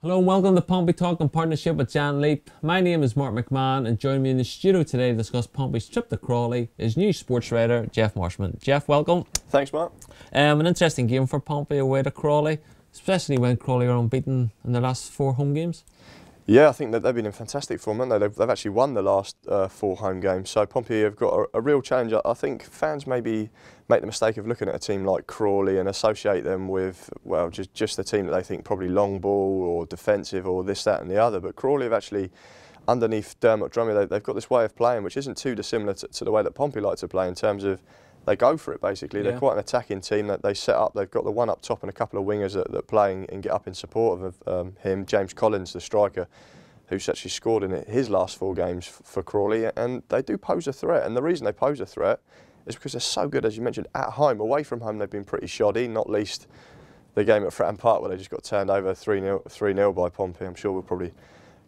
Hello and welcome to Pompey Talk in partnership with Jan Leap. My name is Mark McMahon and joining me in the studio today to discuss Pompey's trip to Crawley is new sports writer Jeff Marshman. Jeff, welcome. Thanks, Mark. An interesting game for Pompey away to Crawley, especially when Crawley are unbeaten in their last 4 home games. Yeah, I think that they've been in fantastic form, haven't they? They've actually won the last 4 home games. So Pompey have got a real challenge. I think fans maybe make the mistake of looking at a team like Crawley and associate them with, well, just the team that they think probably long ball or defensive or this, that and the other. But Crawley have actually, underneath Dermot Drummy, they've got this way of playing which isn't too dissimilar to the way that Pompey like to play in terms of they go for it basically. Yeah. They're quite an attacking team that they set up. They've got the one up top and a couple of wingers that play and get up in support of him. James Collins, the striker, who's actually scored in his last 4 games for Crawley, and they do pose a threat. And the reason they pose a threat is because they're so good, as you mentioned, at home. Away from home, they've been pretty shoddy, not least the game at Fratton Park where they just got turned over 3-0 by Pompey. I'm sure we'll probably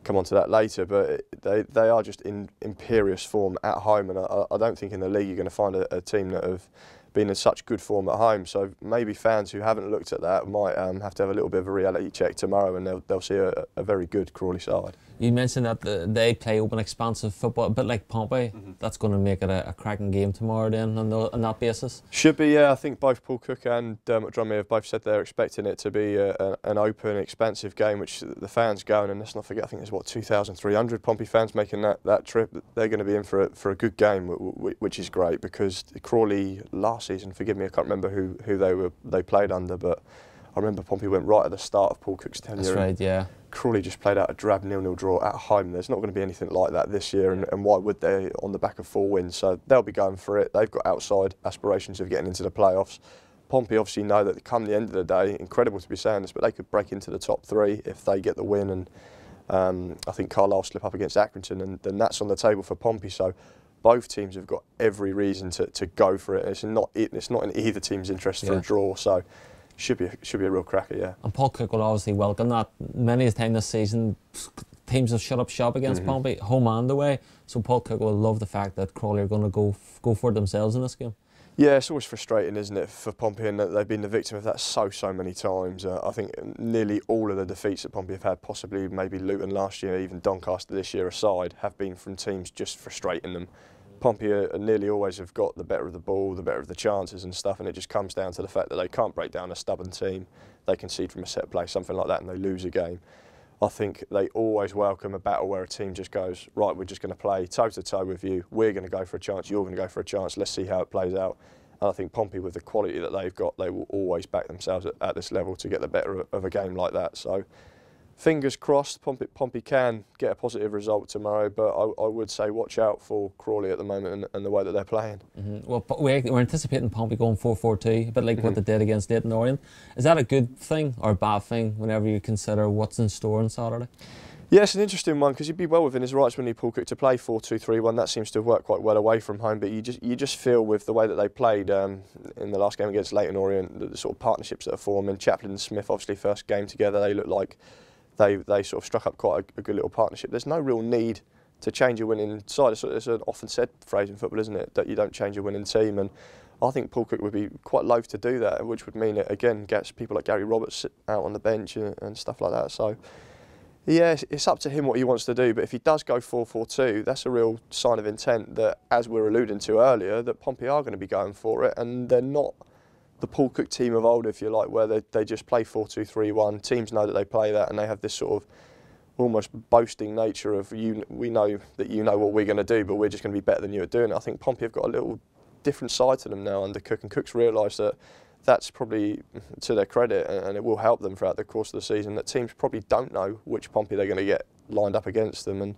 come on to that later, but they are just in imperious form at home, and I don't think in the league you're going to find a team that have been in such good form at home. So maybe fans who haven't looked at that might have to have a little bit of a reality check tomorrow, and they'll see a very good Crawley side. You mentioned that they play open, expansive football, a bit like Pompey. That's going to make it a cracking game tomorrow then on that basis? Should be, yeah. I think both Paul Cook and Dermot Drummy have both said they're expecting it to be an open, expansive game, which the fans going, and let's not forget, I think there's 2,300 Pompey fans making that trip. They're going to be in for a good game, which is great, because Crawley last season, forgive me, I can't remember who they played under, but I remember Pompey went right at the start of Paul Cook's tenure. That's right, yeah. Crawley just played out a drab 0-0 draw at home. There's not going to be anything like that this year, and why would they on the back of 4 wins? So they'll be going for it. They've got outside aspirations of getting into the playoffs. Pompey obviously know that come the end of the day, incredible to be saying this, but they could break into the top 3 if they get the win, and I think Carlisle slip up against Accrington, and then that's on the table for Pompey. So both teams have got every reason to go for it. It's not in either team's interest for a draw. So should be a real cracker, yeah. And Paul Cook will obviously welcome that. Many a time this season, teams have shut up shop against Pompey, home and away. So Paul Cook will love the fact that Crawley are going to go for it themselves in this game. Yeah, it's always frustrating, isn't it, for Pompey, and that they've been the victim of that so many times. I think nearly all of the defeats that Pompey have had, possibly maybe Luton last year, even Doncaster this year aside, have been from teams just frustrating them. Pompey nearly always have got the better of the ball, the better of the chances and stuff, and it just comes down to the fact that they can't break down a stubborn team. They concede from a set play, something like that, and they lose a game. I think they always welcome a battle where a team just goes, right, we're just going to play toe-to-toe with you, we're going to go for a chance, you're going to go for a chance, let's see how it plays out. And I think Pompey, with the quality that they've got, they will always back themselves at this level to get the better of a game like that. So fingers crossed, Pompey can get a positive result tomorrow, but I would say watch out for Crawley at the moment and the way that they're playing. Well, we're anticipating Pompey going 4-4-2, a bit like what they did against Leyton Orient. Is that a good thing or a bad thing whenever you consider what's in store on Saturday? Yeah, it's an interesting one, because he'd be well within his rights when he Paul Cook to play 4-2-3-1. That seems to have worked quite well away from home, but you just feel with the way that they played in the last game against Leyton Orient, the sort of partnerships that are forming. Chaplin and Smith, obviously first game together, they look like they sort of struck up quite a good little partnership. There's no real need to change a winning side. It's an often said phrase in football, isn't it, that you don't change a winning team, and I think Paul Cook would be quite loath to do that, which would mean it again gets people like Gary Roberts out on the bench and stuff like that. So yeah, it's up to him what he wants to do, but if he does go 4-4-2, that's a real sign of intent that, as we were alluding to earlier, that Pompey are going to be going for it, and they're not the Paul Cook team of old, if you like, where they just play 4-2-3-1. Teams know that they play that, and they have this sort of almost boasting nature of, we know that you know what we're going to do, but we're just going to be better than you at doing it. I think Pompey have got a little different side to them now under Cook, and Cook's realised that that's probably to their credit, and it will help them throughout the course of the season, that teams probably don't know which Pompey they're going to get lined up against them, and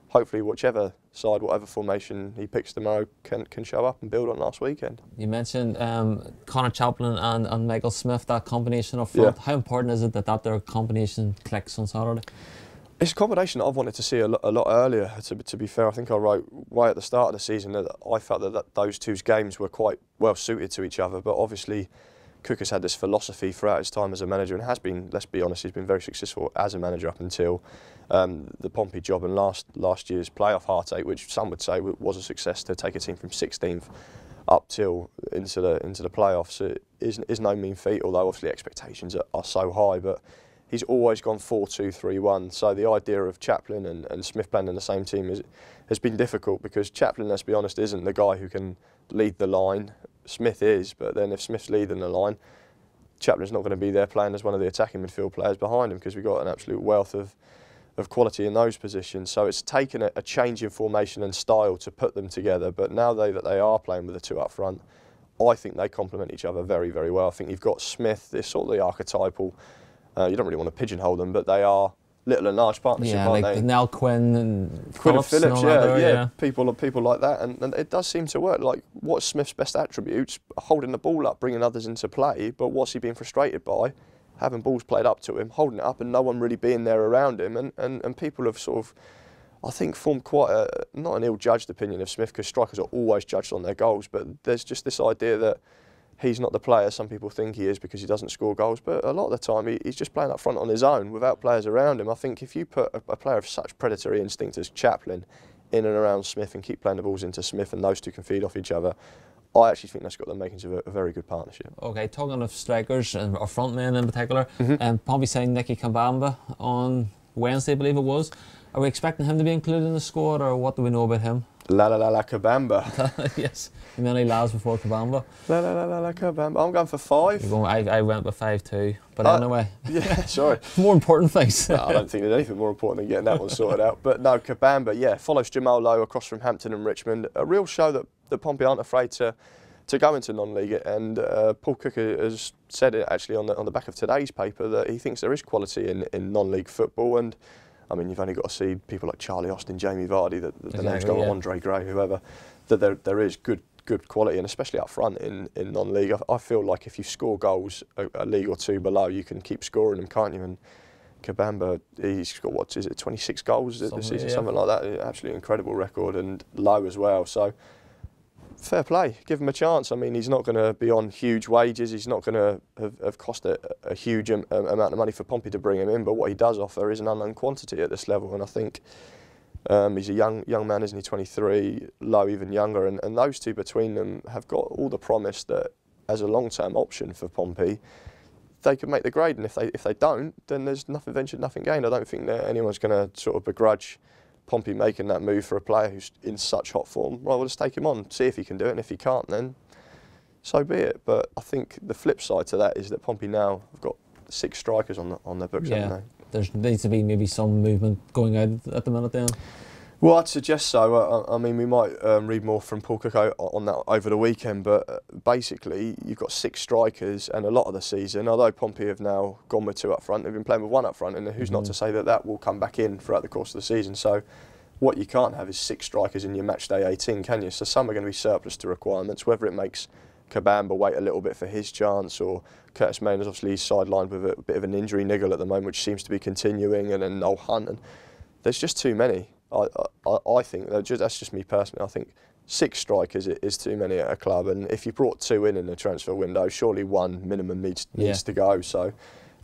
hopefully whichever side, whatever formation he picks tomorrow can show up and build on last weekend. You mentioned Connor Chaplin and Michael Smith, that combination up front. Yeah. How important is it that their combination clicks on Saturday? It's a combination that I've wanted to see a lot earlier, to be fair. I think I wrote right at the start of the season that I felt that those two games were quite well suited to each other, but obviously Cook has had this philosophy throughout his time as a manager, and has been, let's be honest, he's been very successful as a manager up until the Pompey job and last year's playoff heartache, which some would say was a success to take a team from 16th up till into the playoffs. It is no mean feat, although obviously expectations are so high. But he's always gone 4-2-3-1. So the idea of Chaplin and Smith playing in the same team has been difficult, because Chaplin, let's be honest, isn't the guy who can lead the line. Smith is, but then if Smith's leading the line, Chaplin's not going to be there playing as one of the attacking midfield players behind him, because we've got an absolute wealth of quality in those positions. So it's taken a change in formation and style to put them together. But now that they are playing with the two up front, I think they complement each other very, very well. I think you've got Smith, they're sort of the archetypal, you don't really want to pigeonhole them, but they are little and large partnership, aren't like they? Nell Quinn and Phillips, yeah. People like that, and it does seem to work. Like, what's Smith's best attributes? Holding the ball up, bringing others into play, but what's he being frustrated by? Having balls played up to him, holding it up, and no one really being there around him, and people have sort of, I think, formed quite not an ill-judged opinion of Smith, because strikers are always judged on their goals, but there's just this idea that he's not the player some people think he is because he doesn't score goals, but a lot of the time he's just playing up front on his own without players around him. I think if you put a player of such predatory instinct as Chaplin in and around Smith and keep playing the balls into Smith, and those two can feed off each other, I actually think that's got the makings of a very good partnership. Okay, talking of strikers, or front men in particular, Pompey signed Nicky Kabamba on Wednesday, I believe it was. Are we expecting him to be included in the squad, or what do we know about him? La Kabamba. Yes, many lads before Kabamba. La Kabamba. I'm going for 5. I went with 5 too, but anyway. Yeah, sorry. More important things. No, I don't think there's anything more important than getting that one sorted out. But no, Kabamba, yeah, follows Jamal Lowe across from Hampton and Richmond. A real show that Pompey aren't afraid to go into non-league, and Paul Cook has said it actually on the back of today's paper that he thinks there is quality in non-league football. And I mean, you've only got to see people like Charlie Austin, Jamie Vardy, the names go, Andre Gray, whoever, that there is good quality, and especially up front in non-league. I feel like if you score goals a league or two below, you can keep scoring them, can't you? And Kabamba, he's got, 26 goals this season, something like that. Absolutely incredible record, and Lowe as well. So fair play, give him a chance. I mean, he's not going to be on huge wages. He's not going to have cost a huge amount of money for Pompey to bring him in. But what he does offer is an unknown quantity at this level. And I think he's a young man, isn't he? 23, Lowe even younger. And those two between them have got all the promise that as a long-term option for Pompey, they could make the grade. And if they don't, then there's nothing ventured, nothing gained. I don't think that anyone's going to sort of begrudge Pompey making that move for a player who's in such hot form. Right, we'll just take him on, see if he can do it, and if he can't, then so be it. But I think the flip side to that is that Pompey now have got 6 strikers on their books, haven't they? There needs to be maybe some movement going out at the minute then. Well, I'd suggest so. I mean, we might read more from Paul Cook on that over the weekend, but basically you've got 6 strikers, and a lot of the season, although Pompey have now gone with 2 up front, they've been playing with 1 up front, and who's not to say that will come back in throughout the course of the season. So what you can't have is 6 strikers in your match day 18, can you? So some are going to be surplus to requirements, whether it makes Kabamba wait a little bit for his chance, or Curtis Maynard's obviously sidelined with a bit of an injury niggle at the moment, which seems to be continuing, and then Noel Hunt, and there's just too many. I think, that's just me personally, I think 6 strikers is too many at a club, and if you brought 2 in the transfer window, surely 1 minimum needs to go. So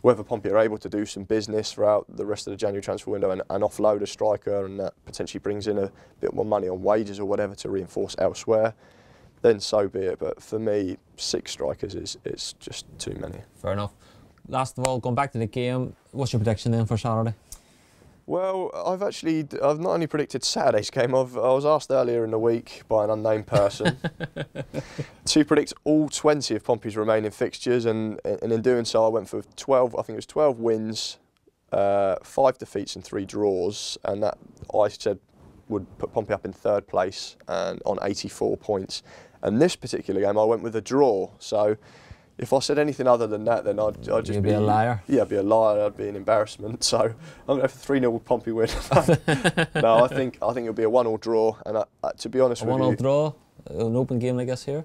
whether Pompey are able to do some business throughout the rest of the January transfer window and offload a striker, and that potentially brings in a bit more money on wages or whatever to reinforce elsewhere, then so be it. But for me, 6 strikers is just too many. Fair enough. Last of all, going back to the game, what's your prediction then for Saturday? Well, I've not only predicted Saturday's game, I was asked earlier in the week by an unnamed person to predict all 20 of Pompey's remaining fixtures, and in doing so I went for 12, I think it was 12 wins, 5 defeats and 3 draws, and that I said would put Pompey up in 3rd place and on 84 points. And this particular game I went with a draw, so if I said anything other than that, then I'd just be a liar. Yeah, I'd be a liar. I'd be an embarrassment. So I'm going to go for 3-0 Pompey win. No, I think it'll be a 1-1 draw. And to be honest with you, 1-1 draw, an open game, I guess here.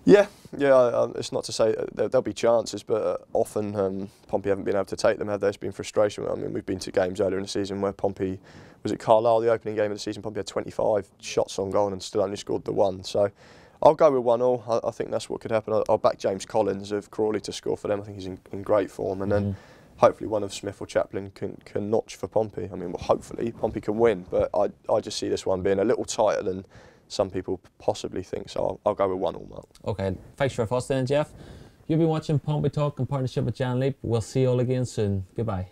Yeah. It's not to say there'll be chances, but often Pompey haven't been able to take them. There's been frustration. I mean, we've been to games earlier in the season where Pompey, was it Carlisle, the opening game of the season? Pompey had 25 shots on goal and still only scored the 1. So I'll go with 1-1. I think that's what could happen. I'll back James Collins of Crawley to score for them. I think he's in great form, and then hopefully one of Smith or Chaplin can notch for Pompey. I mean, well, hopefully Pompey can win, but I just see this one being a little tighter than some people possibly think. So I'll go with 1-1, Mark. Okay, thanks for your thoughts then, Jeff. You've been watching Pompey Talk in partnership with Jan Leap. We'll see you all again soon. Goodbye.